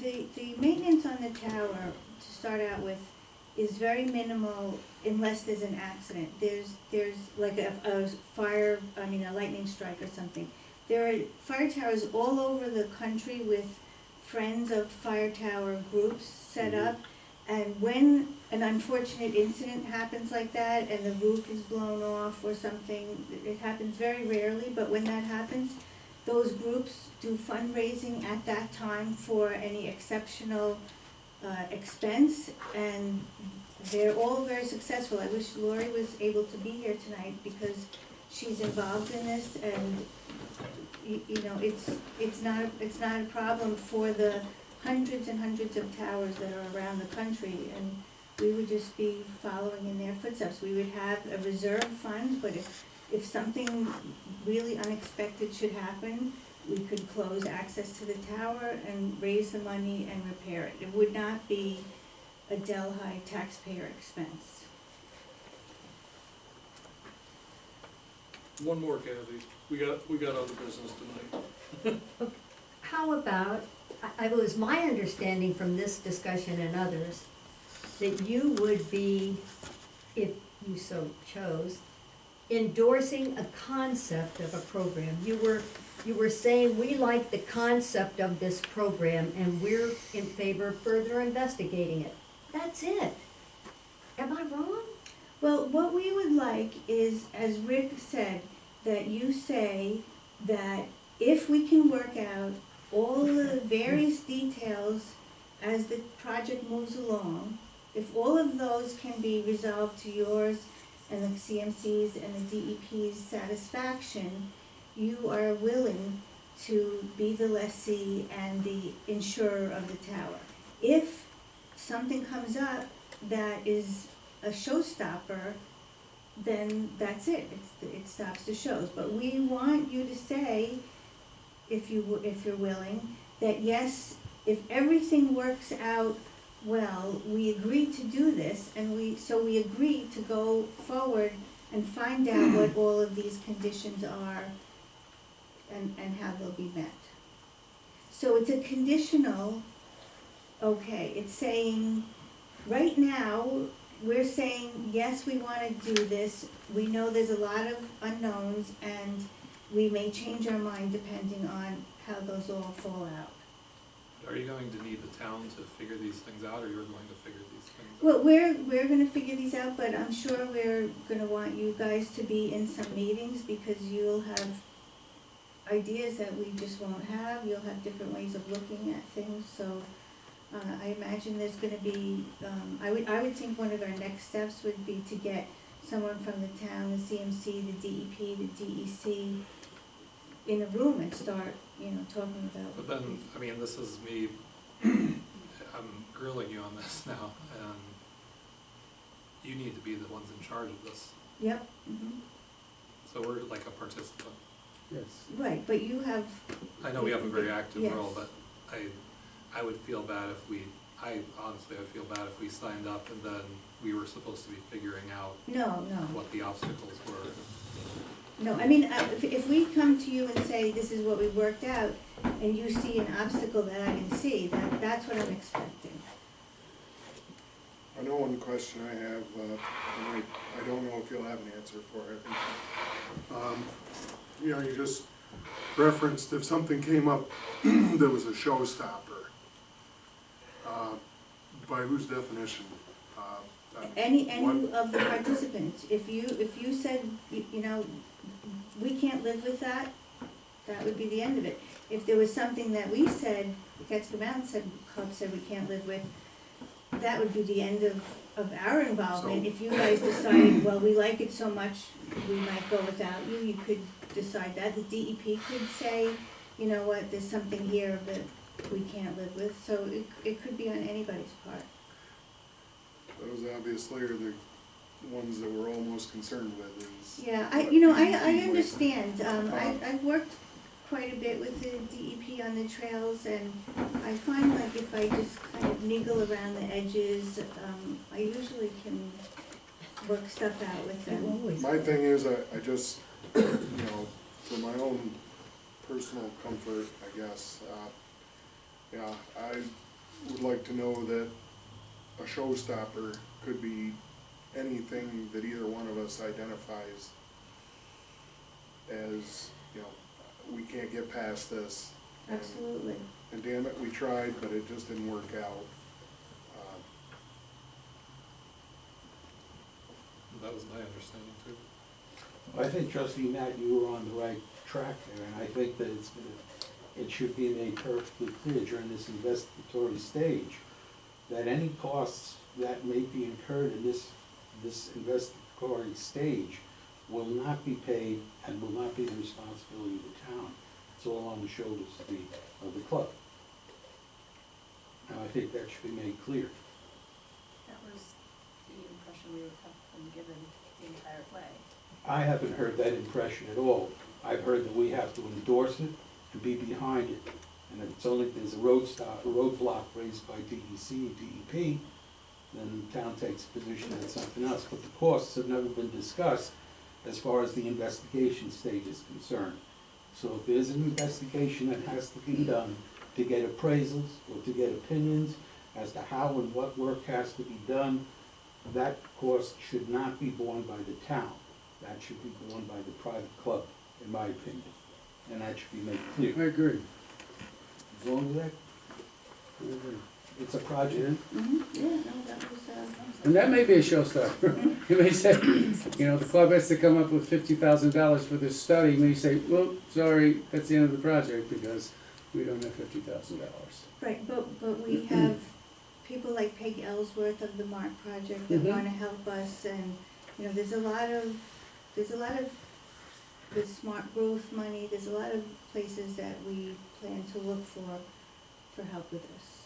the maintenance on the tower, to start out with, is very minimal unless there's an accident. There's like a fire, I mean, a lightning strike or something. There are fire towers all over the country with friends of fire tower groups set up. And when an unfortunate incident happens like that and the roof is blown off or something, it happens very rarely, but when that happens, those groups do fundraising at that time for any exceptional expense, and they're all very successful. I wish Lori was able to be here tonight because she's involved in this, and you know, it's not a problem for the hundreds and hundreds of towers that are around the country, and we would just be following in their footsteps. We would have a reserve fund, but if something really unexpected should happen, we could close access to the tower and raise the money and repair it. It would not be a Delhi taxpayer expense. One more, Kathy. We got other business tonight. How about, it was my understanding from this discussion and others, that you would be, if you so chose, endorsing a concept of a program. You were saying, we like the concept of this program and we're in favor of further investigating it. That's it. Am I wrong? Well, what we would like is, as Rick said, that you say that if we can work out all the various details as the project moves along, if all of those can be resolved to yours and the CMC's and the DEP's satisfaction, you are willing to be the lessee and the insurer of the tower. If something comes up that is a showstopper, then that's it. It stops the shows. But we want you to say, if you're willing, that yes, if everything works out well, we agree to do this, and we agree to go forward and find out what all of these conditions are and how they'll be met. So it's a conditional, okay, it's saying, right now, we're saying, yes, we wanna do this, we know there's a lot of unknowns, and we may change our mind depending on how those all fall out. Are you going to need the town to figure these things out, or you're going to figure these things out? Well, we're gonna figure these out, but I'm sure we're gonna want you guys to be in some meetings, because you'll have ideas that we just won't have, you'll have different ways of looking at things, so I imagine there's gonna be, I would think one of our next steps would be to get someone from the town, the CMC, the DEP, the DEC, in a room and start, talking about. But then, I mean, this is me, I'm grilling you on this now, and you need to be the ones in charge of this. Yep. Mm-hmm. So we're like a participant. Yes. Right, but you have. I know we have a very active Yes. role, but I would feel bad if I honestly would feel bad if we signed up and then we were supposed to be figuring out No. what the obstacles were. No, I mean, if we come to you and say, this is what we worked out, and you see an obstacle that I can see, that's what I'm expecting. I know one question I have, and I don't know if you'll have an answer for it. You just referenced if something came up that was a showstopper. By whose definition? Any what- of the participants, if you said, we can't live with that, that would be the end of it. If there was something that we said, the Catskill Mountain Club said we can't live with, that would be the end of our involvement. So- If you guys decided, well, we like it so much, we might go without you, you could decide that. The DEP could say, you know what, there's something here that we can't live with, so it could be on anybody's part. Those obviously are the ones that we're all most concerned with is. Yeah, I understand, I've worked quite a bit with the DEP on the trails, and I find like if I just kind of niggle around the edges, I usually can work stuff out with them. My thing is, I just, for my own personal comfort, I guess, would like to know that a showstopper could be anything that either one of us identifies as, you know, we can't get past this. Absolutely. And damn it, we tried, but it just didn't work out. That was my understanding too. I think trustee Matt, you were on the right track there, and I think that it should be made perfectly clear during this investigatory stage that any costs that may be incurred in this investigatory stage will not be paid and will not be the responsibility of the town. It's all on the shoulders of the club. And I think that should be made clear. That was the impression we were given the entire way. I haven't heard that impression at all. I've heard that we have to endorse it and be behind it. And if it's only, there's a roadblock raised by DEC and DEP, then the town takes a position on something else. But the costs have never been discussed as far as the investigation stage is concerned. So if there's an investigation that has to be done to get appraisals or to get opinions as to how and what work has to be done, that cost should not be borne by the town. That should be borne by the private club, in my opinion. And that should be made clear. I agree. As long as that, it's a project. Yeah, no, that was, And that may be a showstopper. You may say, you know, the club has to come up with $50,000 for this study. You may say, well, sorry, that's the end of the project because we don't have $50,000. right, but we have people like Peg Ellsworth of the Mark Project that Mhm. wanna help us, and, you know, there's a lot of the smart growth money, there's a lot of places that we plan to look for help with this.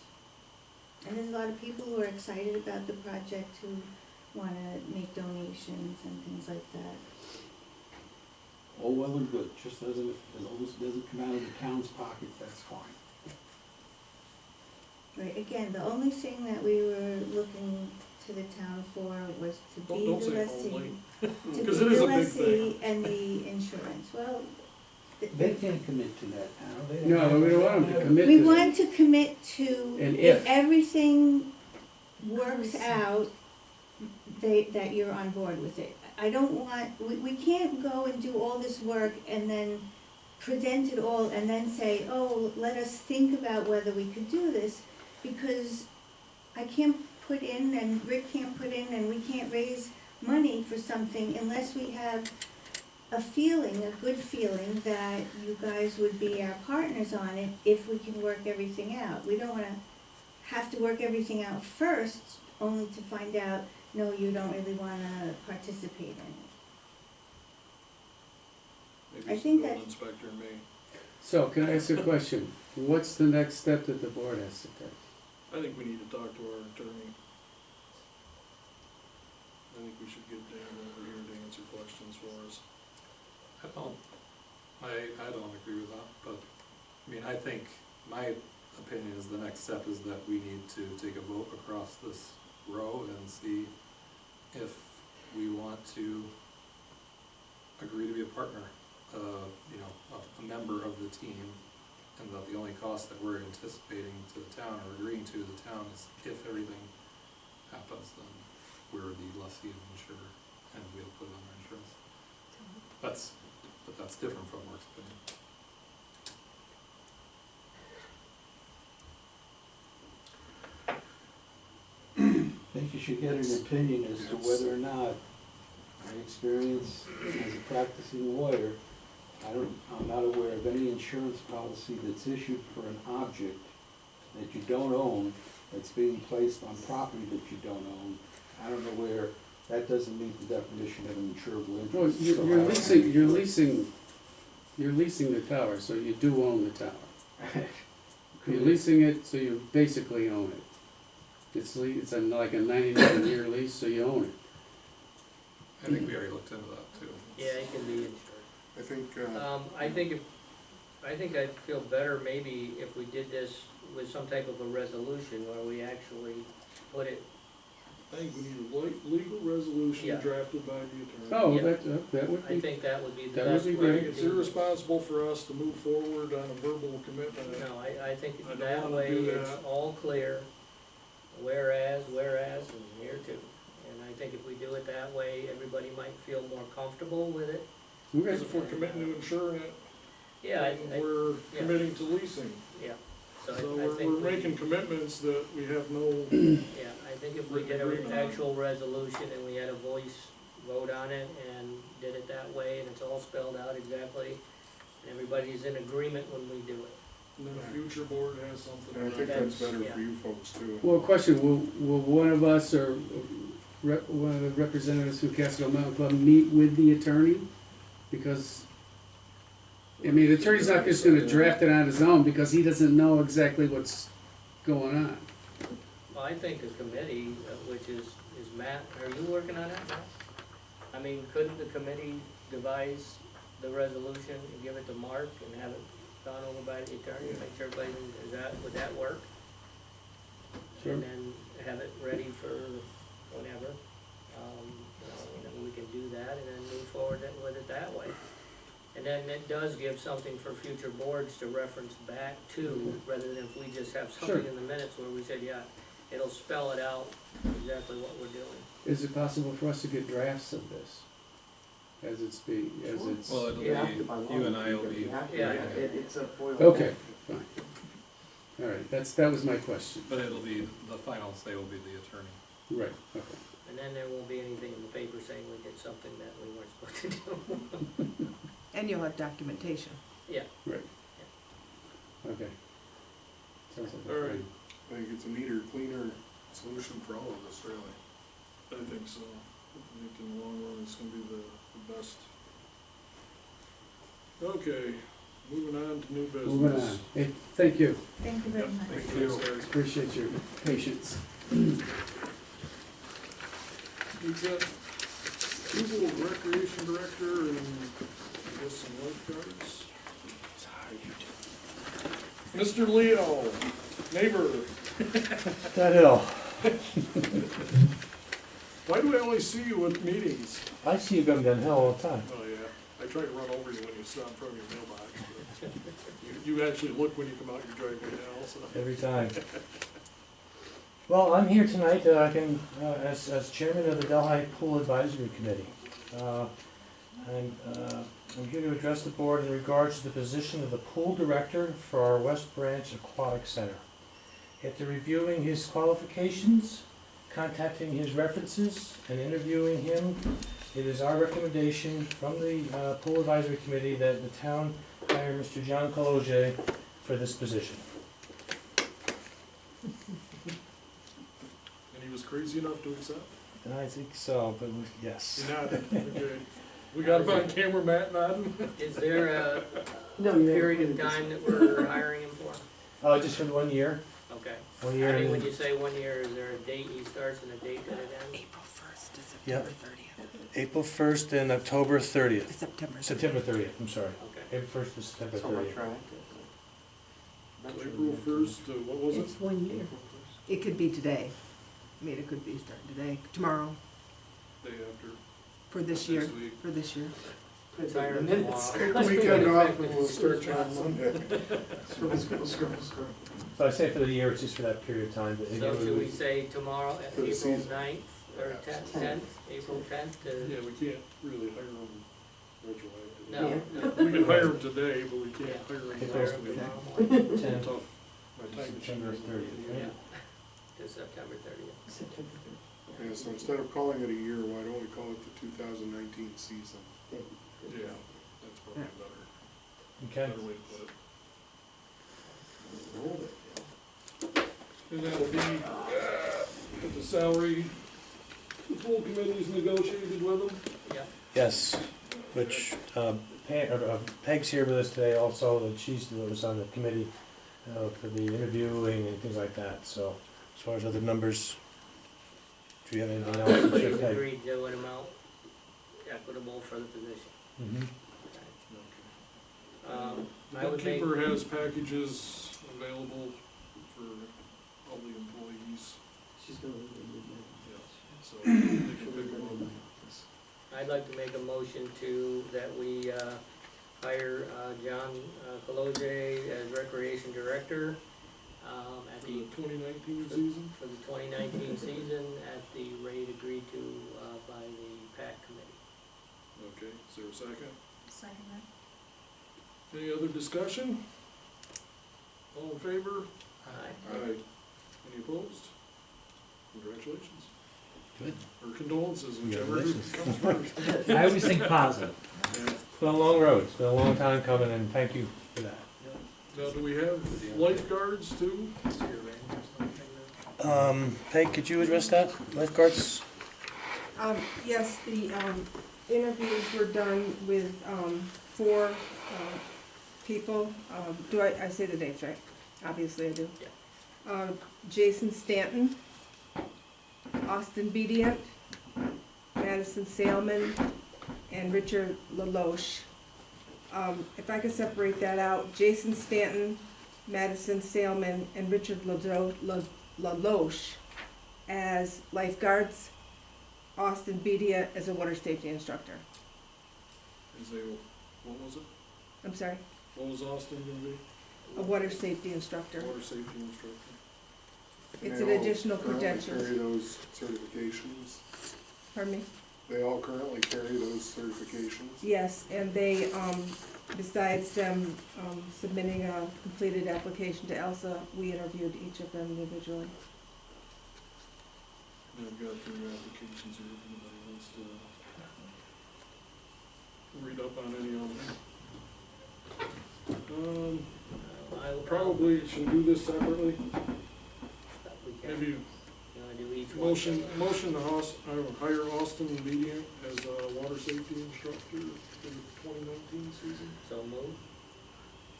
And there's a lot of people who are excited about the project who wanna make donations and things like that. All well and good, just doesn't, as long as it doesn't come out of the town's pocket, that's fine. Right, again, the only thing that we were looking to the town for was to be Don't the say lessee. only. To be 'Cause it is the a big lessee and the insurance, well. They can't commit to that now. They don't No, have- we don't want them to commit We to want to commit to, And if if. everything works out, that you're on board with it. I don't want, we can't go and do all this work and then present it all and then say, oh, let us think about whether we could do this, because I can't put in and Rick can't put in and we can't raise money for something unless we have a feeling, a good feeling that you guys would be our partners on it if we can work everything out. We don't wanna have to work everything out first, only to find out, no, you don't really wanna participate in it. Maybe I it's the think building that- inspector and me. So can I ask a question? What's the next step that the board has to take? I think we need to talk to our attorney. I think we should get Dan over here to answer questions for us. I don't agree with that, but, I mean, I think, my opinion is the next step is that we need to take a vote across this row and see if we want to agree to be a partner, you know, a member of the team, and that the only cost that we're anticipating to the town, or agreeing to the town, is if everything happens, then we're the lessee and insurer, and we'll put it on our insurance. But that's different from Mark's opinion. I think you should get an opinion as to whether or not, my experience as a practicing lawyer, I'm not aware of any insurance policy that's issued for an object that you don't own, that's being placed on property that you don't own. I don't know where, that doesn't meet the definition of an insurable Well, interest. you're leasing the tower, so you do own the tower. You're leasing it, so you basically own it. It's like a 99-year lease, so you own it. I think we already looked into that too. Yeah, it can be insured. I think, I think I'd feel better maybe if we did this with some type of a resolution where we actually put it I think we need a legal resolution Yeah. drafted by the attorney. Oh, Yeah. that would I be, think that would be the That would best be way great. to It's do it. irresponsible for us to move forward on a verbal commitment. No, I think I don't that wanna way do it's that. all clear, whereas, and here too. And I think if we do it that way, everybody might feel more comfortable with it. okay, Because if we're committing to insuring it, Yeah, then we're yeah. committing to leasing. yeah. So I we're think, making commitments that we have no, yeah, I think if we did agreement an on. actual resolution and we had a voice vote on it and did it that way, and it's all spelled out exactly, and everybody's in agreement when we do it. and then a future board has something. And I think around. that's better Yeah. for you folks too. well, question, will one of us or one of the representatives from Casco Mountain Club meet with the attorney? Because, I mean, the attorney's not just gonna draft it on his own, because he doesn't know exactly what's going on. Well, I think a committee, which is Matt, are you working on that, Matt? I mean, couldn't the committee devise the resolution and give it to Mark and have it gone over by the attorney, make sure everybody, would that work? Sure. And then have it ready for whenever, and then we can do that and then move forward with it that way. And then it does give something for future boards to reference back to, rather than if we just have something Sure. in the minutes where we said, yeah, it'll spell it out exactly what we're doing. Is it possible for us to get drafts of this? As it's Well, it'll be, Yeah. you and I will be. Yeah. writing it. It's a foil. okay, fine. All right, that was my question. But it'll be, the final say will be the attorney. Right, okay. And then there won't be anything in the paper saying we did something that we weren't supposed to do. And you'll have documentation. Yeah, Right. Okay. Sounds like a All right. plan. I think it's a neater, cleaner solution for all of us, really. I think so. I think in the long run, it's gonna be the best. Okay, moving on to new business. Moving on. Hey, thank you. Thank you very Yep, much. thank you, guys. Appreciate your patience. We've got Google Recreation Director and I guess some lifeguards. Mr. Leo, neighbor, That hill. why do I only see you at meetings? I see you going down hill all the time. Oh, yeah, I try to run over you when you stop in front of your mailbox, but you actually look when you come out your driveway now, so. Every time. Well, I'm here tonight, as chairman of the Delhi Pool Advisory Committee. I'm here to address the board in regards to the position of the pool director for our West Branch Aquatic Center. After reviewing his qualifications, contacting his references, and interviewing him, it is our recommendation from the Pool Advisory Committee that the town hire Mr. John Cologe for this position. And he was crazy enough to accept? And I think so, but yes. He nodded, okay. We got him on camera, Matt nodding? is there a No, period of time that we're hiring him for? Just for 1 year. Okay. 1 year. I mean, when you say 1 year, is there a date he starts and a date that it ends? April 1st to Yep. September 30th. April 1st and October 30th. September 30th. September 30th, I'm sorry. Okay. April 1st to September So 30th. retroactive. April first, what was it? It's 1 year. It could be today. I mean, it could be starting today, tomorrow, Day after, for this year, next week. for this year. It's hiring Minutes. tomorrow. Weekend off and we'll start you on Monday. So I say for the year, it's just for that period of time. But again, So should we say tomorrow, For the April season. 9th, or 10th, April 10th to? Yeah, we can't really hire him retroactively. No. We can hire him today, but we can't Yeah. hire him If next they're- week. Tomorrow morning. 10th Tough. My time to September choose. 30th, Yeah, right? to September 30th. Yeah, so instead of calling it a year, why don't we call it the 2019 season? Yeah, that's probably a Okay. better way to put it. And that'll be at the salary, the full committee's negotiated with them. Yeah, Yes, which Peg's here with us today also, and she's was on the committee for the interviewing and things like that. So as far as other numbers, do you have anything else? that everybody's you- Peg? agreed to an amount equitable for the position. Mhm. I would make, Bookkeeper has packages available for all the employees. She's gonna leave Yes. I'd like to make a motion that we, hire, John Colosay as Recreation Director, at For the, the 2019 season? for the 2019 season at the rate agreed to, by the PAC committee. Okay, is there a second? Second that. Any other discussion? All in favor? Aye. Aye. Any opposed? Congratulations. Good. Or condolences, whichever Congratulations. comes first. I always think positive. Yeah. It's been a long road, it's been a long time coming, and thank you for that. Now, do we have lifeguards too? Peg, could you address that, lifeguards? Yes, the, interviews were done with, 4, people. Do I say the names right? Obviously I do. Jason Stanton, Austin Bedient, Madison Salmon, and Richard LaLoche. If I could separate that out, Jason Stanton, Madison Salmon, and Richard LaLoche as lifeguards, Austin Bedient as a water safety instructor. Is they, what was it? I'm sorry, What was Austin gonna be? a water safety instructor. Water safety instructor. It's They an all additional currently credentials. Carry those certifications. Pardon me? They all currently carry those certifications. Yes, and they, besides them, submitting a completed application to ELSA, we interviewed each of them individually. And I've got 3 applications here if anybody wants to read up on any of them. Probably should do this separately. We can, Maybe you wanna do each one? motion to hire Austin Bedient as a water safety instructor for the 2019 season. So move.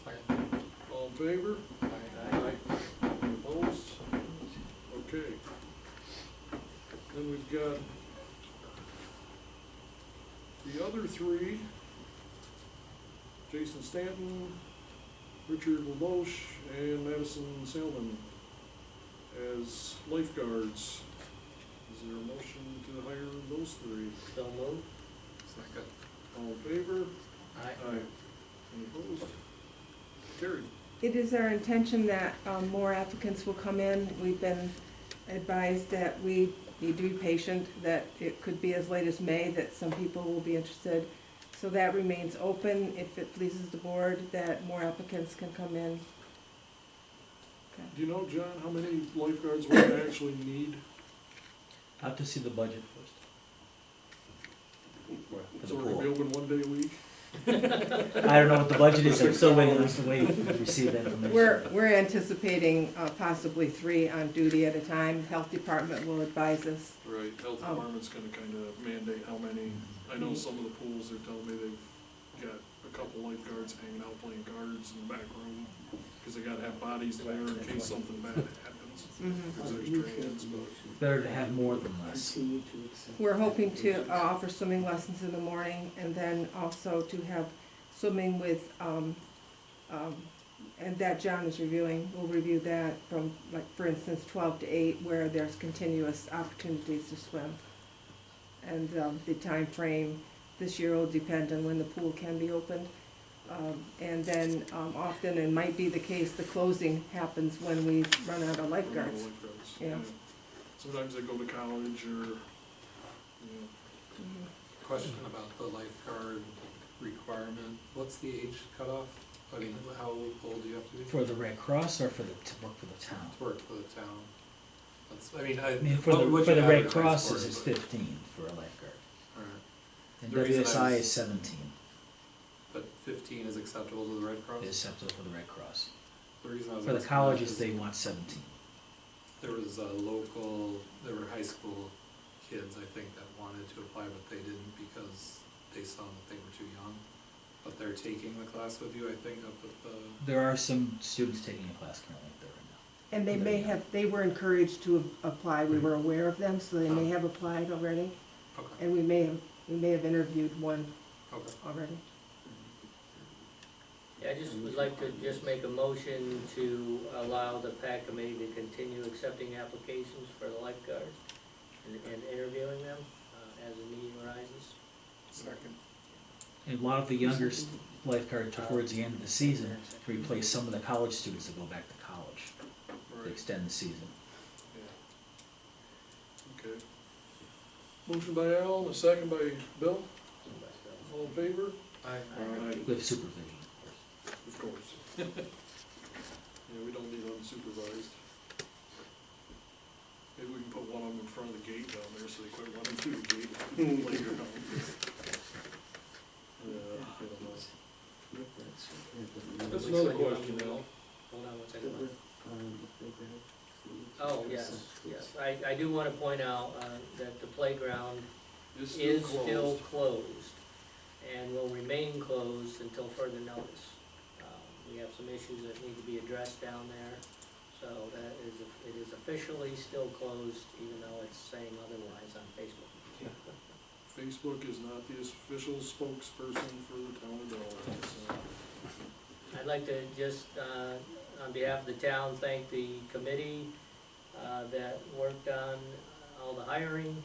Second. All in favor? Aye. Any opposed? Okay. Then we've got the other 3, Jason Stanton, Richard LaLoche, and Madison Salmon as lifeguards. Is there a motion to hire those 3? So move. Second. All in favor? Aye. Any opposed? Carried. It is our intention that more applicants will come in. We've been advised that we need to be patient, that it could be as late as May, that some people will be interested. So that remains open, if it pleases the board, that more applicants can come in. Do you know, John, how many lifeguards we actually need? I have to see the budget first. For So the we're gonna be pool. open one day a week? I don't know what the budget is, I'm still waiting to receive that information. We're anticipating possibly 3 on duty at a time. Health department will advise us. Right, health department's gonna kinda mandate how many. I know some of the pools, they're telling me they've got a couple lifeguards hanging out playing cards in the back room, cause they gotta have bodies there in case something bad happens. Cause there's trains, but Better to have more than less. We're hoping to offer swimming lessons in the morning, and then also to have swimming with, and that John is reviewing, we'll review that from, like, for instance, 12 to 8, where there's continuous opportunities to swim. And the time frame this year will depend on when the pool can be opened. And then often, it might be the case, the closing happens when we run out of lifeguards. Yeah. Sometimes they go to college or, you know, Question about the lifeguard requirement. What's the age cutoff? I mean, how old do you have to be? For the Red Cross or for the, to work for the town? To work for the town. That's, I I mean, for what the you Red advertise Cross for is is 15 for a lifeguard. Alright, And The reason I WSI was- is 17, but 15 is acceptable to the Red Cross? is acceptable for the Red Cross. The reason I was For the asking that colleges, is they want 17. there was there were high school kids, I think, that wanted to apply, but they didn't because they saw that they were too young. But they're taking the class with you, I think, up at the, There are some students taking a class currently up there right now. And they were encouraged to apply, we were aware of them, so they may have applied already, okay, and we may have interviewed one okay. already. Yeah, I just would like to just make a motion to allow the PAC committee to continue accepting applications for the lifeguards and interviewing them, as the meeting arises. Second. And a lot of the younger lifeguards towards the end of the season to replace some of the college students that go back to college, to Right, extend the season. yeah. Okay. Motion by Al, a second by Bill, all in favor? Aye. With supervision. Of course. Yeah, we don't need unsupervised. Maybe we can put one of them in front of the gate down there so they quit running through the gate to the playground. Yeah, I don't know. That's another question, Al. Hold on one second. Oh, yes, yes. I do wanna point out, that the playground It's is still closed and will remain closed until further notice. We have some issues that need to be addressed down there, so it is officially still closed, even though it's saying otherwise on Facebook. Facebook is not the official spokesperson for the town of Dalton, so. I'd like to just, on behalf of the town, thank the committee that worked on all the hiring.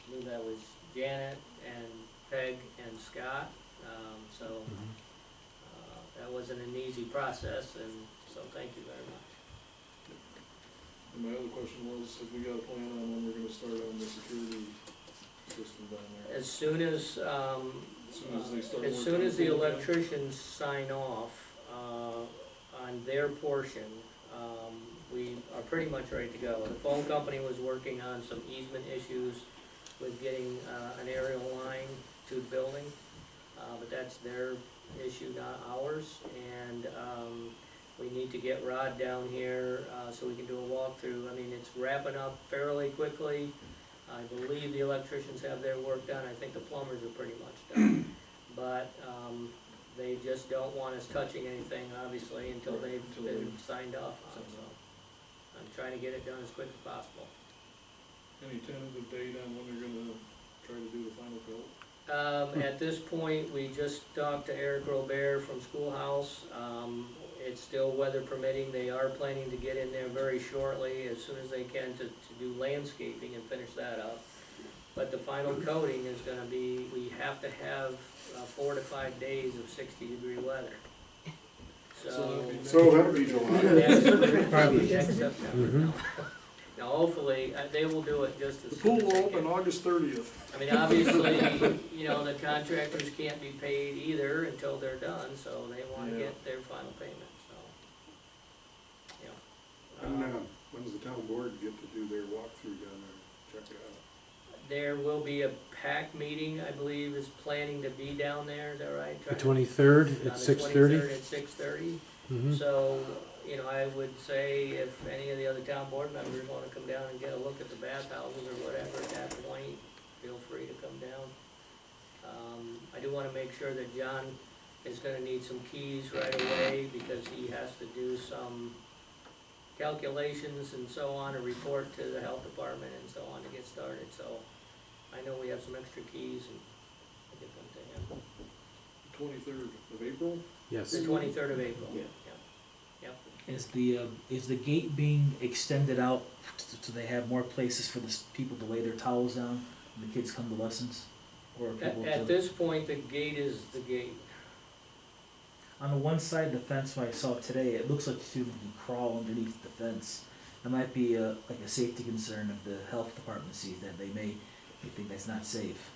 I believe that was Janet and Peg and Scott, so that wasn't an easy process, and so thank you very much. And my other question was, have we got a plan on when we're gonna start on the security system down there? As soon as, They start as working soon as the on it again? electricians sign off on their portion, we are pretty much ready to go. The phone company was working on some easement issues with getting an aerial line to the building, but that's their issue, not ours. And we need to get Rod down here so we can do a walkthrough. I mean, it's wrapping up fairly quickly. I believe the electricians have their work done. I think the plumbers are pretty much done. But they just don't want us touching anything, obviously, until they've been signed off on. So I'm trying to get it done as quick as possible. Any tentative date on when they're gonna try to do the final coat? At this point, we just talked to Eric Robert from Schoolhouse. It's still weather permitting. They are planning to get in there very shortly, as soon as they can, to do landscaping and finish that up. But the final coating is gonna be, we have to have 4 to 5 days of 60-degree weather. So that'll be July. Probably next September. Now, hopefully, they will do it just as The soon pool as they will open can. August 30th. I mean, obviously, you know, the contractors can't be paid either until they're done, so they wanna Yeah. get their final payment, so. Yeah. And when's the town board get to do their walkthrough down there, check it out? There will be a PAC meeting, I believe, is planning to be down there, is that right? The 23rd On at the 6:30? 23rd at 6:30. Mhm. So, you know, I would say if any of the other town board members wanna come down and get a look at the bathhouses or whatever at that point, feel free to come down. I do wanna make sure that John is gonna need some keys right away, because he has to do some calculations and so on, and report to the health department and so on to get started, so I know we have some extra keys, and I'll get them to him. 23rd of April? Yes. The 23rd of April, yeah. Is the gate being extended out so they have more places for the people to lay their towels down when the kids come to lessons? Or people At to, this point, the gate is the gate. on the one side of the fence where I saw it today, it looks like the student can crawl underneath the fence. That might be like a safety concern if the health department sees that. They think that's not safe.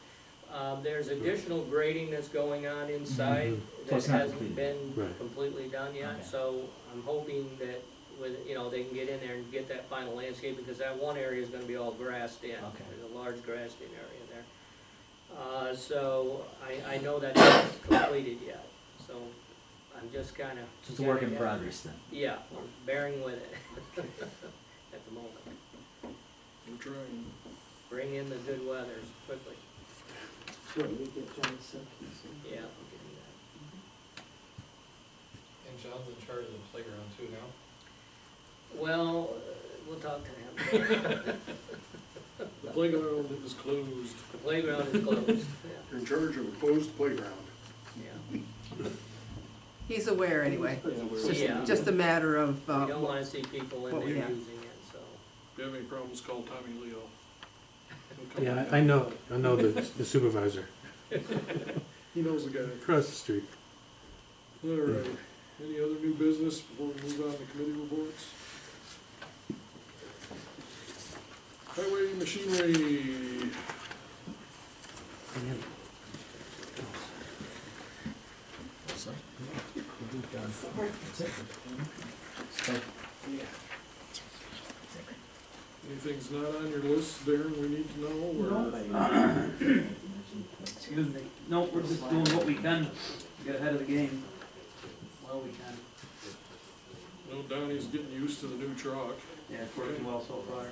There's additional grading that's going on inside Mhm. So that it's not hasn't completed. been Right. completely done yet, Okay. so I'm hoping that with, you know, they can get in there and get that final landscape, because that one area is gonna be all grassed in. Okay. There's a large grassed in area there. So I know that's not completed yet, so I'm just kinda. So it's a work in progress then. Yeah, we're bearing with it at the moment. We're trying. Bring in the good weathers quickly. Sure, we get John Simpkins. Yeah, we can do that. And John's in charge of the playground too now? Well, we'll talk to him. The playground is closed. The playground is closed, yeah, You're in charge of a closed playground. yeah. He's aware anyway. It's just, Yeah. just a matter of, We don't wanna see people in what we there have. using it, so. If you have any problems, call Tommy Leo. He'll come Yeah, down. I know the supervisor. He knows the guy. Across the street. All right, any other new business before we move on to committee reports? Highway machinery. Anything's not on your list, Darren, we need to know, or? Excuse me. No, we're just doing what we can to get ahead of the game. Well, we can. No, Donnie's getting used to the new truck. Yeah, it's working well so far.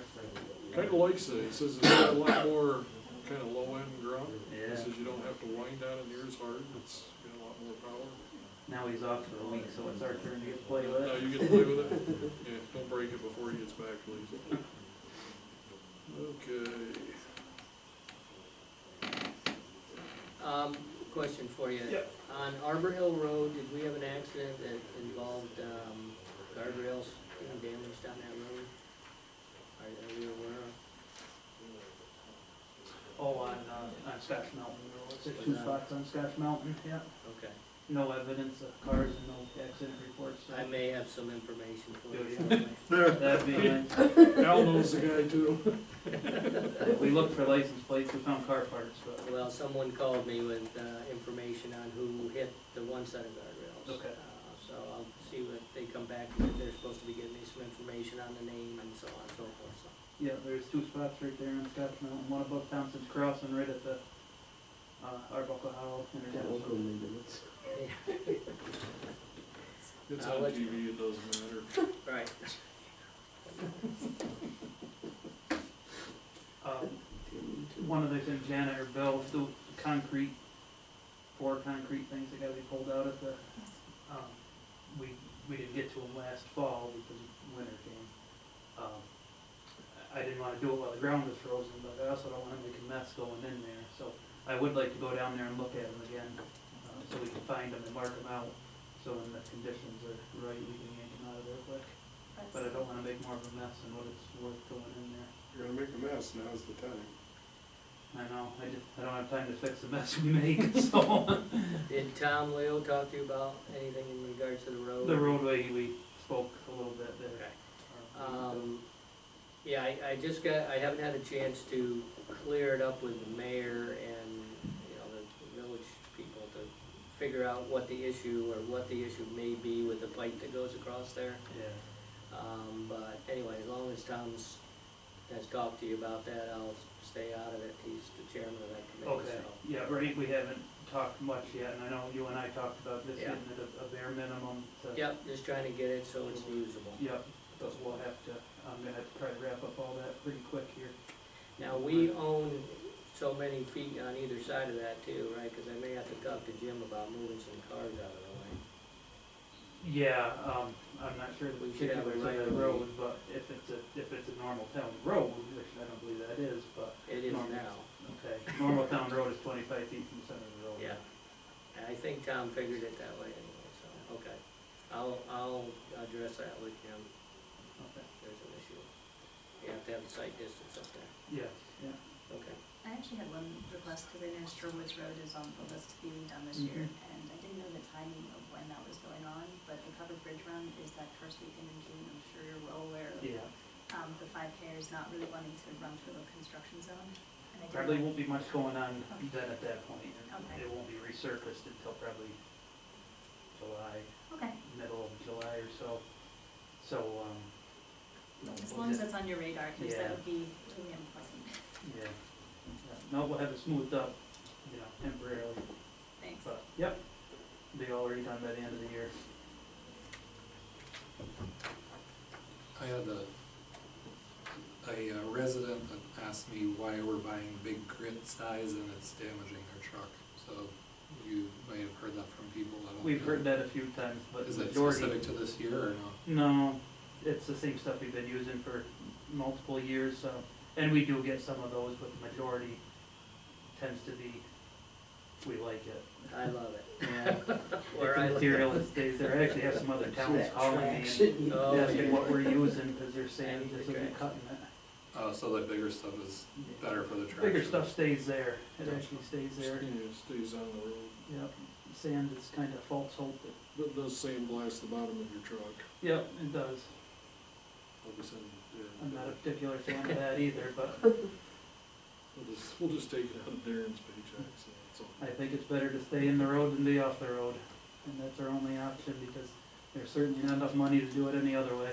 Kinda likes it, he says it's got a lot more kinda low end grunt. He Yeah. says you don't have to wind on it near as hard, it's got a lot more power. Now he's off for a week, so it's our turn to get to play with Now it. you get to play with it? Yeah, don't break it before he gets back, please. Okay. Question for you. Yep. On Arbor Hill Road, did we have an accident that involved, guardrails being damaged on that road? Are we aware of? Oh, on Scotch Mountain Road. It's two spots on Scotch Mountain, yeah. Okay. No evidence of cars and no accident reports. So I may have some information for you. Good. shortly. That'd be nice. Al knows the guy too. We looked for license plates, we found car parts, but. Well, someone called me with, information on who hit the one set of guardrails. Okay. So I'll see what they come back with. They're supposed to be giving me some information on the name and so on and so forth, so. Yeah, there's two spots right there on Scotch Mountain, one above Thompson's Cross and right at the, Arbuckle Hollow intersection. It's I'll on let you- TV, it doesn't matter. Right. One other thing, Janet or Bill, the concrete, four concrete things that gotta be pulled out of the, we didn't get to them last fall because winter came. I didn't wanna do it while the ground was frozen, but I also don't wanna make a mess going in there, so I would like to go down there and look at them again, so we can find them and mark them out, so when the conditions are right, we can yank them out of there quick. But I don't wanna make more of a mess than what it's worth going in there. You're gonna make a mess, now's the time. I know, I don't have time to fix the mess we make, so. Did Tom Leo talk to you about anything in regards to the road? The roadway, we spoke a little bit there. Okay. Yeah, I haven't had a chance to clear it up with the mayor and, you know, the village people to figure out what the issue or what the issue may be with the pipe that goes across there. Yeah. But anyway, as long as Tom's has talked to you about that, I'll stay out of it. He's the chairman of that committee, Okay, so. yeah, right, we haven't talked much yet, and I know you and I talked about this Yeah. getting it a bare minimum to. Yep, just trying to get it so it's usable. Yep, but we'll have to, I'm gonna have to try to wrap up all that pretty quick here. Now, we own so many feet on either side of that too, right? Cause I may have to talk to Jim about moving some cars out of the way. Yeah, I'm not sure the We should have a particulars of right the of road, but if it's a normal town road, which I don't believe that is, but. It is normal- now, Okay, normal town road is 25 feet from the center of the road. yeah. And I think Tom figured it that way anyway, so, okay. I'll address that with Jim. Okay, There's an issue. You have to have the site distance up there, yes, yeah. okay. I actually had one request, because I know Sherwood's Road is on the list to be redone this year, and I didn't know the timing of when that was going on, but the covered bridge run is that first weekend in June, I'm sure you're well aware of. Yeah, The 5K is not really wanting to run through the construction zone, and I didn't probably know- won't be much going on then at that point, and Okay. it won't be resurfaced until probably July, Okay, middle of July or so. So, as long as that's on your radar, because Yeah. that would be really unpleasant. yeah. No, we'll have it smoothed up, you know, temporarily, Thanks. but, yep, be all redone by the end of the year. I had a resident that asked me why we're buying big grit size and it's damaging our truck. So you may have heard that from people. I don't We've know. heard that a few times, but Is the it majority. specific to this year or no? No, it's the same stuff we've been using for multiple years, so, and we do get some of those, but the majority tends to be, we like it. I love it. Yeah, Where the I live. material is, they actually have some other towns calling me and Oh, asking yeah. what we're using, cause they're saying this isn't Anti-traction. cutting it. So the bigger stuff is better for the traction? Bigger stuff stays there, it actually stays there, Yeah, it stays on the road. yep. Sand is kind of false hope that, But does sandblast the bottom of your truck? yep, it does. I'll be sending, yeah. I'm not a particular fan of that either, but We'll just take it out of Darren's paycheck, so that's all. I think it's better to stay in the road than be off the road. And that's our only option because there's certainly not enough money to do it any other way.